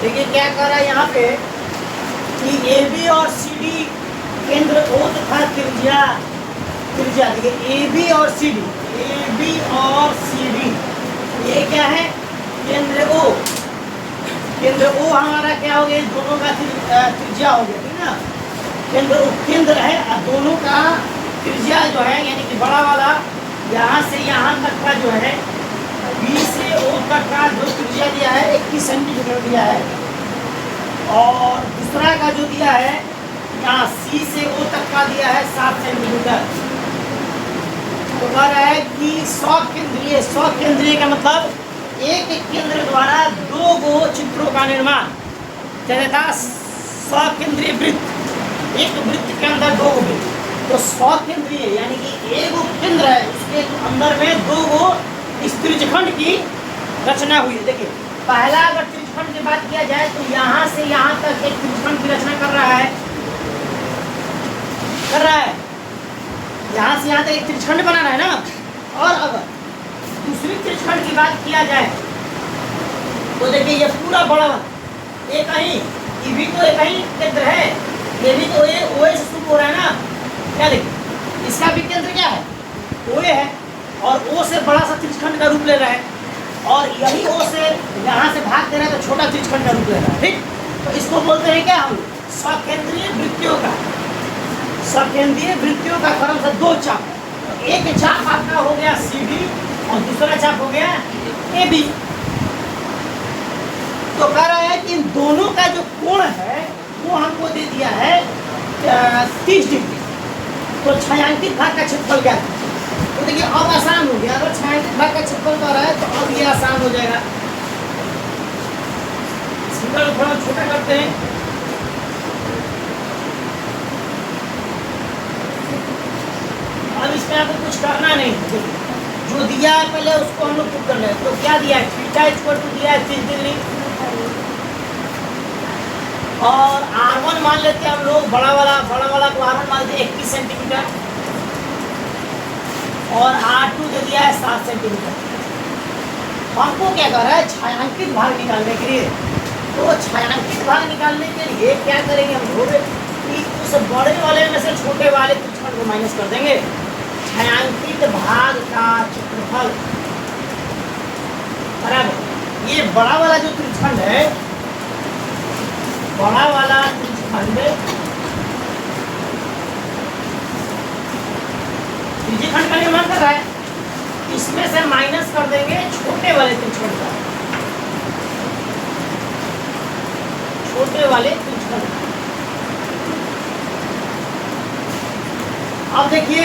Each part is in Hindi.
देखिए क्या कर रहा है यहाँ पे कि ए बी और सी डी केंद्र O तथा त्रिज्या देखिए ए बी और सी डी ये क्या है केंद्र O हमारा क्या हो गया, दोनों का त्रिज्या हो गया, ठीक ना। केंद्र है और दोनों का त्रिज्या जो है यानी कि बड़ा वाला यहाँ से यहाँ तक का जो है बी से O तक का जो त्रिज्या दिया है 21 सेंटीमीटर दिया है, और दूसरा का जो दिया है यहाँ सी से O तक का दिया है 7 सेंटीमीटर। तो कह रहा है कि स्वकेंद्रीय का मतलब एक केंद्र द्वारा दो गो चित्रों का निर्माण, जैसे था स्वकेंद्रीय वृत्त, एक वृत्त के अंदर दो गो वृत्त, तो स्वकेंद्रीय यानी कि एक केंद्र है उसके अंदर में दो गो इस त्रिज्यखंड की रचना हुई है। देखिए पहला अगर त्रिज्यखंड की बात किया जाए तो यहाँ से यहाँ तक एक त्रिज्यखंड की रचना कर रहा है यहाँ से यहाँ तक एक त्रिज्यखंड बना रहा है ना। और अगर दूसरी त्रिज्यखंड की बात किया जाए तो देखिए ये पूरा बड़ा एक कहीं ये भी तो एक ही केंद्र है, ये भी तो ये ओ से शुरू हो रहा है ना। क्या देखिए इसका भी केंद्र क्या है ओ है, और ओ से बड़ा सा त्रिज्यखंड का रूप ले रहा है, और यही ओ से यहाँ से भाग दे रहा है तो छोटा त्रिज्यखंड का रूप ले रहा है, ठीक। तो इसको बोलते हैं क्या हम स्वकेंद्रीय वृत्तियों का क्रम से दो चाप, तो एक चाप आपका हो गया सी डी और दूसरा चाप हो गया ए बी। तो कह रहा है कि इन दोनों का जो कोण है वो हमको दे दिया है 30 डिग्री। तो छायांकित भाग का क्षेत्रफल क्या है, तो देखिए अब आसान हो गया। अगर छायांकित भाग का क्षेत्रफल कर रहा है तो अब ये आसान हो जाएगा। सिंगल थोड़ा छोटा करते हैं। अब इसमें आपको कुछ करना नहीं, जो दिया है पहले उसको हम लोग पुट कर ले। तो क्या दिया है थीटा इक्वल टू दिया है 30 डिग्री, और R1 मान लेते हैं हम लोग बड़ा वाला को R1 मान लेते हैं 21 सेंटीमीटर, और R2 दे दिया है 7 सेंटीमीटर। हमको क्या कर रहा है छायांकित भाग निकालने के लिए। तो छायांकित भाग निकालने के लिए क्या करेंगे हम लोग कि उस बड़े वाले में से छोटे वाले त्रिज्यखंड को माइनस कर देंगे। छायांकित भाग का क्षेत्रफल बराबर ये बड़ा वाला जो त्रिज्यखंड है, बड़ा वाला त्रिज्यखंड का निर्माण कर रहा है, इसमें से माइनस कर देंगे छोटे वाले त्रिज्यखंड का, अब देखिए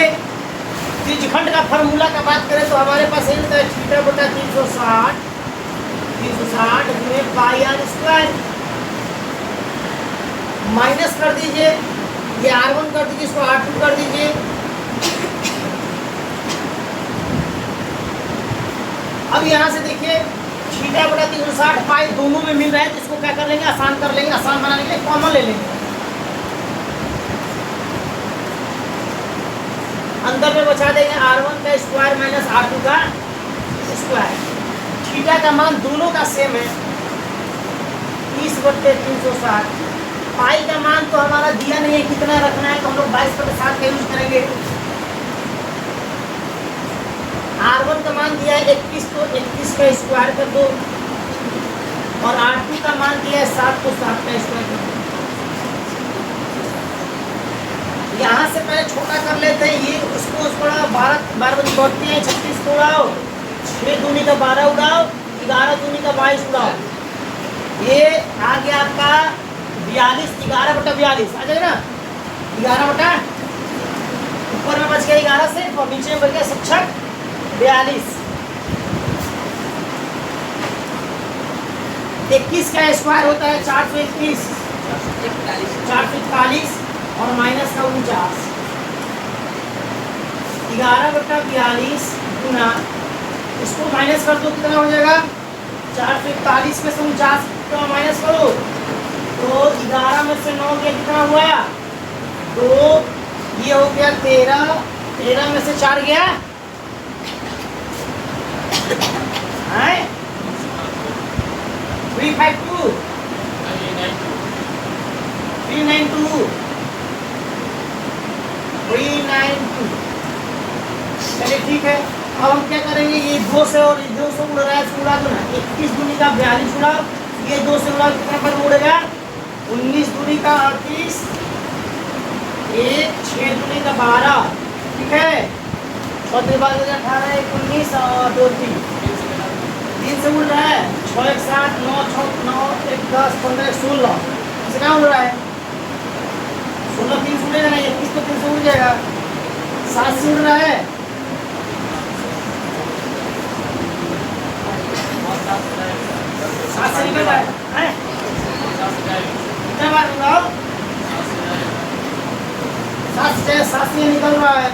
त्रिज्यखंड का फार्मूला का बात करें तो हमारे पास है थीटा बटा 360 में पाई आर स्क्वायर, माइनस कर दीजिए ये R1 कर दीजिए, इसको R2 कर दीजिए। अब यहाँ से देखिए थीटा बटा 360 पाई दोनों में मिल रहा है, तो इसको क्या कर लेंगे आसान कर लेंगे। आसान बनाने के लिए कॉमन ले लेंगे, अंदर में बचा देंगे R1 का स्क्वायर माइनस R2 का स्क्वायर। थीटा का मान दोनों का सेम है 30/360। पाई का मान तो हमारा दिया नहीं है कितना रखना है, तो हम लोग 22/7 का यूज करेंगे। R1 का मान दिया है 21, तो 21 का स्क्वायर कर दो, और R2 का मान दिया है 7, तो 7 का स्क्वायर कर दो। यहाँ से पहले छोटा कर लेते हैं, ये उसको 12 बजे बढ़ती है, 36 को उड़ाओ, 6 दूनी का 12 उड़ाओ, 11 दूनी का 22 उड़ाओ, ये आ गया आपका 42, 11/42 आ जाएगा ना। 11 बटा ऊपर में बच गया 11 से, और नीचे में बच गया 66 42। 21 का स्क्वायर होता है 421, 441 और माइनस का 49। 11/42 गुना इसको माइनस कर दो, कितना हो जाएगा 441 में से 49 का माइनस करो तो 11 में से 9 गया, कितना हुआ 2, ये हो गया 13, 13 में से 4 गया 352 दो से और दो से उड़ रहा है, उड़ा दो ना, 21 दूनी का 42 उड़ा, ये दो से उड़ा कितना पर उड़ेगा, 19 दूनी का 38, एक 6 दूनी का 12, ठीक है, और 18 1 19 और 2 3 से उड़ रहा है, 6 1 7 9 6 9 1 10 15 16, इसे कहाँ उड़ रहा है, 16 3 से उड़ेगा नहीं, 21 तो 3 से उड़ जाएगा, 7 से उड़ रहा है, 7 से निकल रहा है, कितना बार उड़ाओ, 7 से निकल रहा है,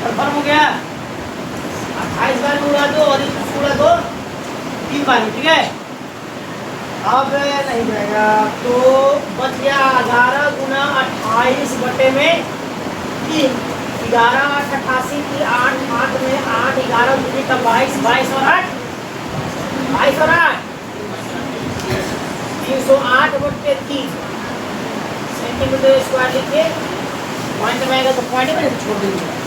कंफर्म हो गया, 28 बार उड़ा दो और इस उड़ा दो 3 बार, ठीक है, अब नहीं जाएगा तो बच गया 11 गुना 28 बटे में 3, 11 8 88 की 8 8 में 8 11 दूनी का 22 22 और 8 22 और 8 308 बटे 3 सेंटीमीटर स्क्वायर लिख के पॉइंट में आएगा तो पॉइंट में छोड़ देंगे।